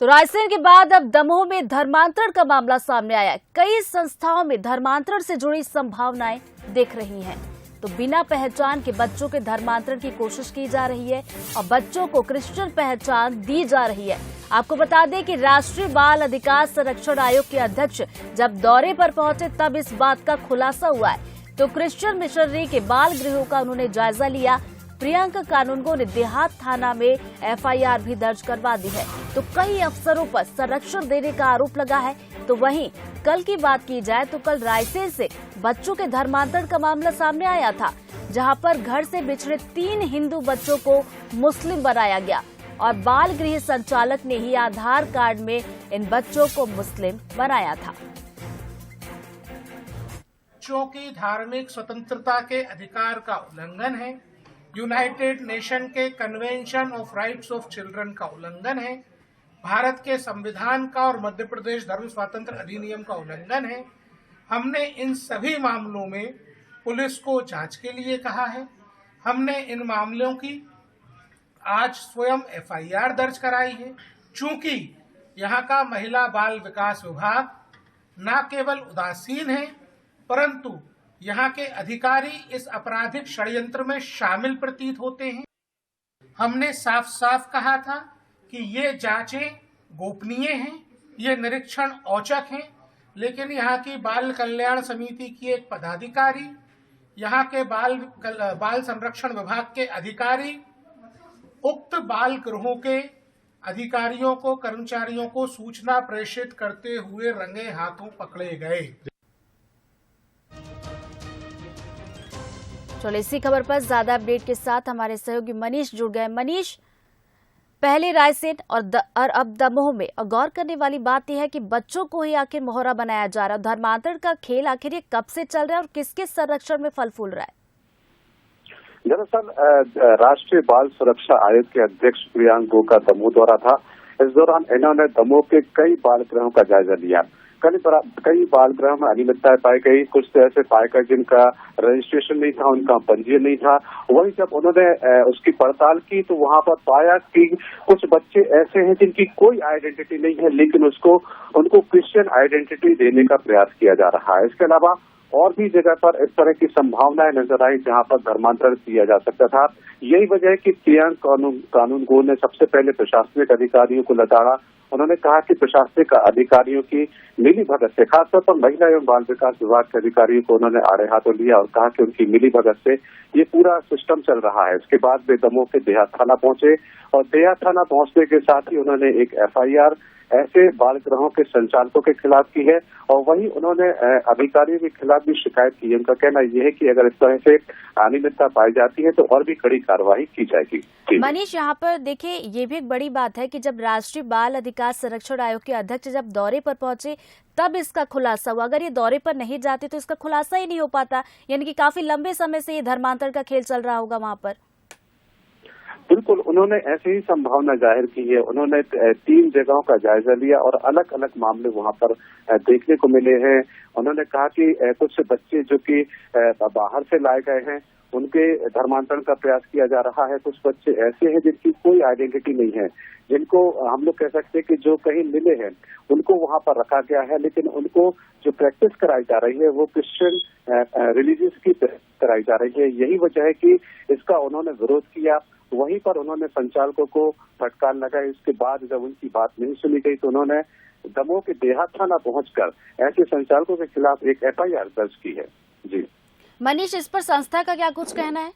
तो रायसेन के बाद अब दमोह में धर्मांतरण का मामला सामने आया है। कई संस्थाओं में धर्मांतरण से जुड़ी संभावनाएं दिख रही हैं। तो बिना पहचान के बच्चों के धर्मांतरण की कोशिश की जा रही है और बच्चों को क्रिश्चियन पहचान दी जा रही है। आपको बता दें कि राष्ट्रीय बाल अधिकार संरक्षण आयोग के अध्यक्ष जब दौरे पर पहुंचे तब इस बात का खुलासा हुआ है। तो क्रिश्चियन मिशनरी के बाल गृहों का उन्होंने जायजा लिया। प्रियंका कानूनगो ने देहात थाना में एफआईआर भी दर्ज करवा दी है। तो कई अफसरों पर संरक्षण देने का आरोप लगा है। तो वहीं कल की बात की जाए तो कल रायसेन से बच्चों के धर्मांतरण का मामला सामने आया था, जहां पर घर से बिछड़े 3 हिंदू बच्चों को मुस्लिम बनाया गया और बाल गृह संचालक ने ही आधार कार्ड में इन बच्चों को मुस्लिम बनाया था। बच्चों की धार्मिक स्वतंत्रता के अधिकार का उल्लंघन है, यूनाइटेड नेशन के convention of rights of children का उल्लंघन है, भारत के संविधान का और मध्य प्रदेश धर्म स्वातंत्र अधिनियम का उल्लंघन है। हमने इन सभी मामलों में पुलिस को जांच के लिए कहा है। हमने इन मामलों की आज स्वयं एफआईआर दर्ज कराई है। चूंकि यहाँ का महिला बाल विकास विभाग न केवल उदासीन है, परंतु यहाँ के अधिकारी इस आपराधिक षड्यंत्र में शामिल प्रतीत होते हैं। हमने साफ साफ कहा था कि ये जांचें गोपनीय हैं, ये निरीक्षण औचक हैं, लेकिन यहाँ की बाल कल्याण समिति की एक पदाधिकारी, यहाँ के बाल संरक्षण विभाग के अधिकारी उक्त बाल गृहों के अधिकारियों को, कर्मचारियों को सूचना प्रेषित करते हुए रंगे हाथों पकड़े गए। चलो इसी खबर पर ज्यादा अपडेट के साथ हमारे सहयोगी मनीष जुड़ गए। मनीष, पहले रायसेन और अब दमोह में और गौर करने वाली बात यह है कि बच्चों को ही आखिर मोहरा बनाया जा रहा है। धर्मांतरण का खेल आखिर ये कब से चल रहा है और किसके संरक्षण में फल फूल रहा है? दरअसल राष्ट्रीय बाल सुरक्षा आयोग के अध्यक्ष प्रियंका का दमोह दौरा था। इस दौरान इन्होंने दमोह के कई बाल गृहों का जायजा लिया। कई बाल गृह में अनियमितताएं पाई गई। कुछ तो ऐसे पाए गए जिनका रजिस्ट्रेशन नहीं था, उनका पंजीयन नहीं था। वही जब उन्होंने उसकी पड़ताल की तो वहां पर पाया कि कुछ बच्चे ऐसे हैं जिनकी कोई आइडेंटिटी नहीं है, लेकिन उनको क्रिश्चियन आइडेंटिटी देने का प्रयास किया जा रहा है। इसके अलावा और भी जगह पर इस तरह की संभावनाएं नजर आई जहां पर धर्मांतरण किया जा सकता था। यही वजह है कि प्रियंका कानूनगो ने सबसे पहले प्रशासनिक अधिकारियों को लताड़ा। उन्होंने कहा कि प्रशासनिक अधिकारियों की मिली भगत से, खासतौर पर महिला एवं बाल विकास विभाग के अधिकारियों को उन्होंने आड़े हाथों लिया और कहा कि उनकी मिली भगत से ये पूरा सिस्टम चल रहा है। इसके बाद वे दमोह के देहात थाना पहुंचे और देहात थाना पहुंचने के साथ ही उन्होंने एक एफआईआर ऐसे बाल गृहों के संचालकों के खिलाफ की है और वहीं उन्होंने अधिकारियों के खिलाफ भी शिकायत की है। उनका कहना यह है कि अगर इस तरह से अनियमितता पाई जाती है तो और भी कड़ी कार्रवाई की जाएगी। मनीष, यहाँ पर देखिए ये भी एक बड़ी बात है कि जब राष्ट्रीय बाल अधिकार संरक्षण आयोग के अध्यक्ष जब दौरे पर पहुंचे तब इसका खुलासा हुआ। अगर ये दौरे पर नहीं जाते तो इसका खुलासा ही नहीं हो पाता। यानी कि काफी लंबे समय से ये धर्मांतरण का खेल चल रहा होगा वहाँ पर। बिल्कुल, उन्होंने ऐसे ही संभावना जाहिर की है। उन्होंने 3 जगहों का जायजा लिया और अलग अलग मामले वहां पर देखने को मिले हैं। उन्होंने कहा कि कुछ बच्चे जो कि बाहर से लाए गए हैं उनके धर्मांतरण का प्रयास किया जा रहा है। कुछ बच्चे ऐसे हैं जिनकी कोई आइडेंटिटी नहीं है, जिनको हम लोग कह सकते हैं कि जो कहीं मिले हैं उनको वहां पर रखा गया है, लेकिन उनको जो प्रैक्टिस कराई जा रही है वो क्रिश्चियन रिलीजियस की कराई जा रही है। यही वजह है कि इसका उन्होंने विरोध किया। वहीं पर उन्होंने संचालकों को फटकार लगाई। इसके बाद जब उनकी बात नहीं सुनी गई तो उन्होंने दमोह के देहात थाना पहुंचकर ऐसे संचालकों के खिलाफ एक एफआईआर दर्ज की है। जी मनीष, इस पर संस्था का क्या कुछ कहना है?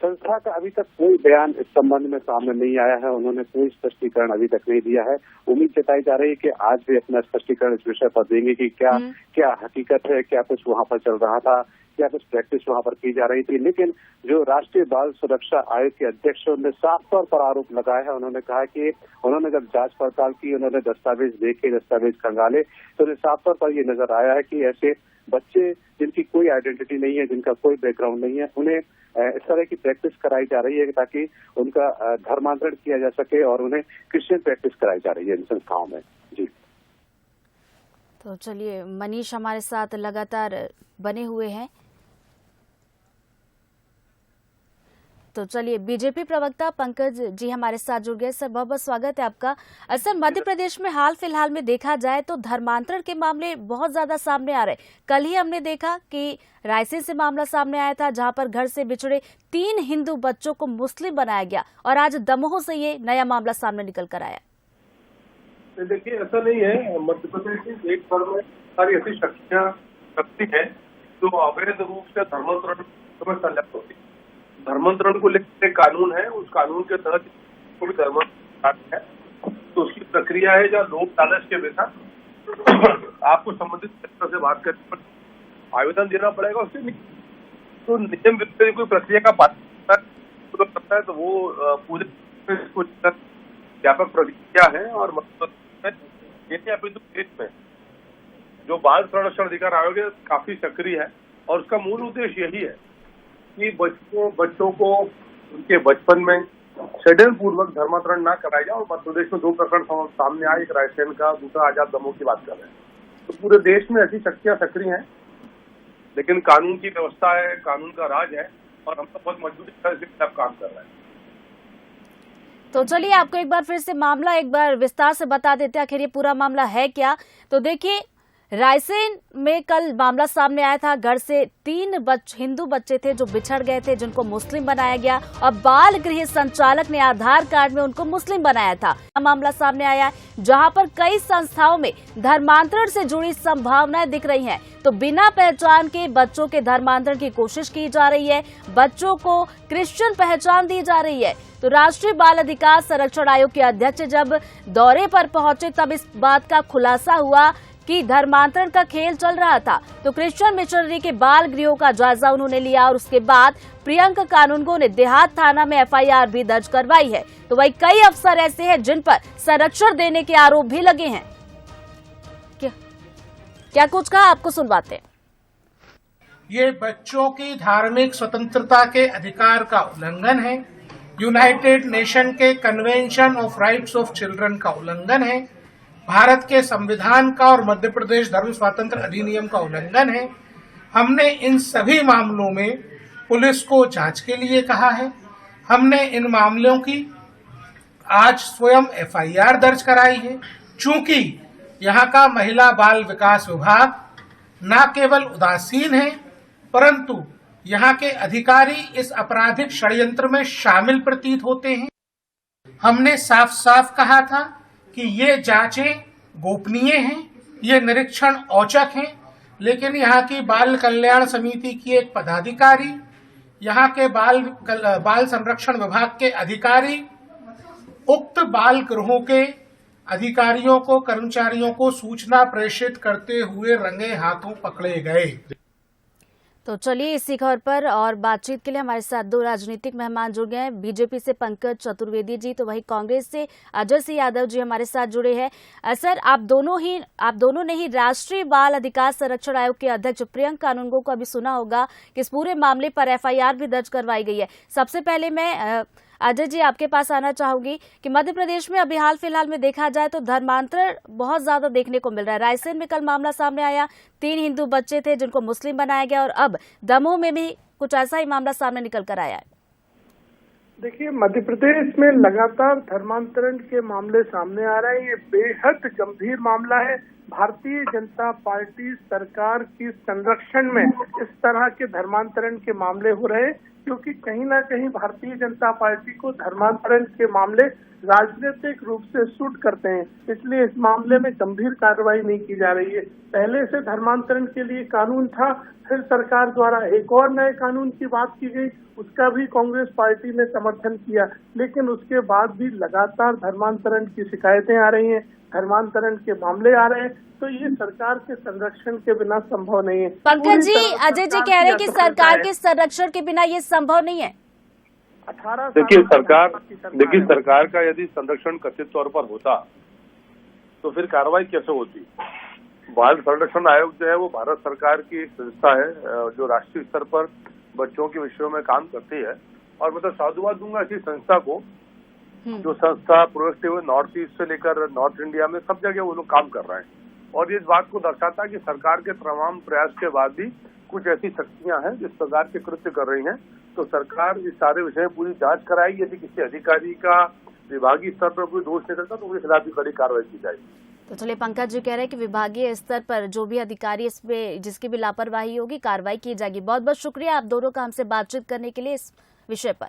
संस्था का अभी तक कोई बयान इस संबंध में सामने नहीं आया है। उन्होंने कोई स्पष्टीकरण अभी तक नहीं दिया है। उम्मीद जताई जा रही है कि आज भी अपना स्पष्टीकरण इस विषय पर देंगे कि क्या हकीकत है, क्या कुछ वहां पर चल रहा था, क्या कुछ प्रैक्टिस वहां पर की जा रही थी। लेकिन जो राष्ट्रीय बाल सुरक्षा आयोग के अध्यक्ष ने साफ तौर पर आरोप लगाया है। उन्होंने कहा कि उन्होंने जब जांच पड़ताल की, उन्होंने दस्तावेज देखे, दस्तावेज खंगाले तो उन्हें साफ तौर पर ये नजर आया है कि ऐसे बच्चे जिनकी कोई आइडेंटिटी नहीं है, जिनका कोई बैकग्राउंड नहीं है, उन्हें इस तरह की प्रैक्टिस कराई जा रही है ताकि उनका धर्मांतरण किया जा सके और उन्हें क्रिश्चियन प्रैक्टिस कराई जा रही है इन संस्थाओं में। जी तो चलिए, मनीष हमारे साथ लगातार बने हुए हैं। तो चलिए, बीजेपी प्रवक्ता पंकज जी हमारे साथ जुड़ गए। सर, बहुत बहुत स्वागत है आपका। सर, मध्य प्रदेश में हाल फिलहाल में देखा जाए तो धर्मांतरण के मामले बहुत ज्यादा सामने आ रहे। कल ही हमने देखा कि रायसेन से मामला सामने आया था, जहां पर घर से बिछड़े 3 हिंदू बच्चों को मुस्लिम बनाया गया, और आज दमोह से ये नया मामला सामने निकल कर आया। देखिए, ऐसा नहीं है। मध्य प्रदेश में देश भर में सारी ऐसी शक्ति है जो अवैध रूप से धर्मांतरण में संलग्न होती है। धर्मांतरण को लेकर एक कानून है, उस कानून के तहत कोई धर्मांतरण है तो उसकी प्रक्रिया है, जहाँ लोक लालच के बिना आपको संबंधित क्षेत्र से बात करने पर आवेदन देना पड़ेगा। उससे तो नियम विपरीत कोई प्रक्रिया का पालन करता है तो वो पूरे व्यापक प्रक्रिया है। और अभी तो देश में जो बाल संरक्षण अधिकार आयोग है काफी सक्रिय है, और उसका मूल उद्देश्य यही है कि बच्चों को उनके बचपन में षड्यंत्र पूर्वक धर्मांतरण न कराया जाए। और मध्य प्रदेश में 2 प्रकरण सामने आए, एक रायसेन का, दूसरा आजाद दमोह की बात कर रहे हैं। तो पूरे देश में ऐसी शक्तियां सक्रिय हैं, लेकिन कानून की व्यवस्था है, कानून का राज है, और हम तो बहुत मजबूती से इसके खिलाफ काम कर रहे हैं। तो चलिए, आपको एक बार फिर से मामला एक बार विस्तार से बता देते हैं, आखिर ये पूरा मामला है क्या। तो देखिए, रायसेन में कल मामला सामने आया था। घर से 3 हिंदू बच्चे थे जो बिछड़ गए थे, जिनको मुस्लिम बनाया गया, और बाल गृह संचालक ने आधार कार्ड में उनको मुस्लिम बनाया था। मामला सामने आया जहां पर कई संस्थाओं में धर्मांतरण से जुड़ी संभावनाएं दिख रही हैं। तो बिना पहचान के बच्चों के धर्मांतरण की कोशिश की जा रही है, बच्चों को क्रिश्चियन पहचान दी जा रही है। तो राष्ट्रीय बाल अधिकार संरक्षण आयोग के अध्यक्ष जब दौरे पर पहुंचे, तब इस बात का खुलासा हुआ कि धर्मांतरण का खेल चल रहा था। तो क्रिश्चियन मिशनरी के बाल गृहों का जायजा उन्होंने लिया, और उसके बाद प्रियंक कानूनगो ने देहात थाना में FIR भी दर्ज करवाई है। तो वही कई अफसर ऐसे हैं जिन पर संरक्षण देने के आरोप भी लगे हैं। क्या कुछ कहा, आपको सुनवाते हैं। ये बच्चों की धार्मिक स्वतंत्रता के अधिकार का उल्लंघन है, यूनाइटेड नेशन के convention of rights of children का उल्लंघन है, भारत के संविधान का और मध्य प्रदेश धर्म स्वातंत्र अधिनियम का उल्लंघन है। हमने इन सभी मामलों में पुलिस को जांच के लिए कहा है। हमने इन मामलों की आज स्वयं FIR दर्ज कराई है। चूंकि यहाँ का महिला बाल विकास विभाग न केवल उदासीन है, परंतु यहाँ के अधिकारी इस आपराधिक षड्यंत्र में शामिल प्रतीत होते हैं। हमने साफ साफ कहा था कि ये जांचें गोपनीय हैं, ये निरीक्षण औचक हैं, लेकिन यहाँ की बाल कल्याण समिति की एक पदाधिकारी, यहाँ के बाल संरक्षण विभाग के अधिकारी उक्त बाल गृहों के अधिकारियों को, कर्मचारियों को सूचना प्रेषित करते हुए रंगे हाथों पकड़े गए। तो चलिए, इसी खबर पर और बातचीत के लिए हमारे साथ 2 राजनीतिक मेहमान जुड़ गए हैं। बीजेपी से पंकज चतुर्वेदी जी, तो वही कांग्रेस से अजय सिंह यादव जी हमारे साथ जुड़े हैं। सर, आप दोनों ने ही राष्ट्रीय बाल अधिकार संरक्षण आयोग के अध्यक्ष प्रियंक कानूनगो को अभी सुना होगा कि इस पूरे मामले पर FIR भी दर्ज करवाई गई है। सबसे पहले मैं अजय जी आपके पास आना चाहूंगी कि मध्य प्रदेश में अभी हाल फिलहाल में देखा जाए तो धर्मांतरण बहुत ज्यादा देखने को मिल रहा है। रायसेन में कल मामला सामने आया, 3 हिंदू बच्चे थे जिनको मुस्लिम बनाया गया, और अब दमोह में भी कुछ ऐसा ही मामला सामने निकल कर आया है। देखिए, मध्य प्रदेश में लगातार धर्मांतरण के मामले सामने आ रहे हैं। ये बेहद गंभीर मामला है। भारतीय जनता पार्टी सरकार की संरक्षण में इस तरह के धर्मांतरण के मामले हो रहे हैं, क्योंकि कहीं ना कहीं भारतीय जनता पार्टी को धर्मांतरण के मामले राजनीतिक रूप से सूट करते हैं। इसलिए इस मामले में गंभीर कार्रवाई नहीं की जा रही है। पहले से धर्मांतरण के लिए कानून था, फिर सरकार द्वारा एक और नए कानून की बात की गई, उसका भी कांग्रेस पार्टी ने समर्थन किया, लेकिन उसके बाद भी लगातार धर्मांतरण की शिकायतें आ रही हैं, धर्मांतरण के मामले आ रहे हैं। तो ये सरकार के संरक्षण के बिना संभव नहीं है। पंकज जी, अजय जी कह रहे हैं कि सरकार के संरक्षण के बिना ये संभव नहीं है। 18 देखिए, सरकार का यदि संरक्षण कथित तौर पर होता तो फिर कार्रवाई कैसे होती। बाल संरक्षण आयोग जो है वो भारत सरकार की एक संस्था है जो राष्ट्रीय स्तर पर बच्चों के विषयों में काम करती है, और मतलब साधुवाद दूंगा इसी संस्था को, जो संस्था प्रोएक्टिव नॉर्थ ईस्ट से लेकर नॉर्थ इंडिया में सब जगह वो लोग काम कर रहे हैं। और ये इस बात को दर्शाता है कि सरकार के तमाम प्रयास के बाद भी कुछ ऐसी शक्तियां हैं जिस प्रकार के कृत्य कर रही हैं तो सरकार इस सारे विषय में पूरी जांच कराएगी। यदि किसी अधिकारी का विभागीय स्तर पर कोई दोष निकलता तो उनके खिलाफ भी कड़ी कार्रवाई की जाएगी। तो चलिए, पंकज जी कह रहे हैं कि विभागीय स्तर पर जो भी अधिकारी इसमें जिसकी भी लापरवाही होगी कार्रवाई की जाएगी। बहुत बहुत शुक्रिया आप दोनों का हमसे बातचीत करने के लिए इस विषय पर।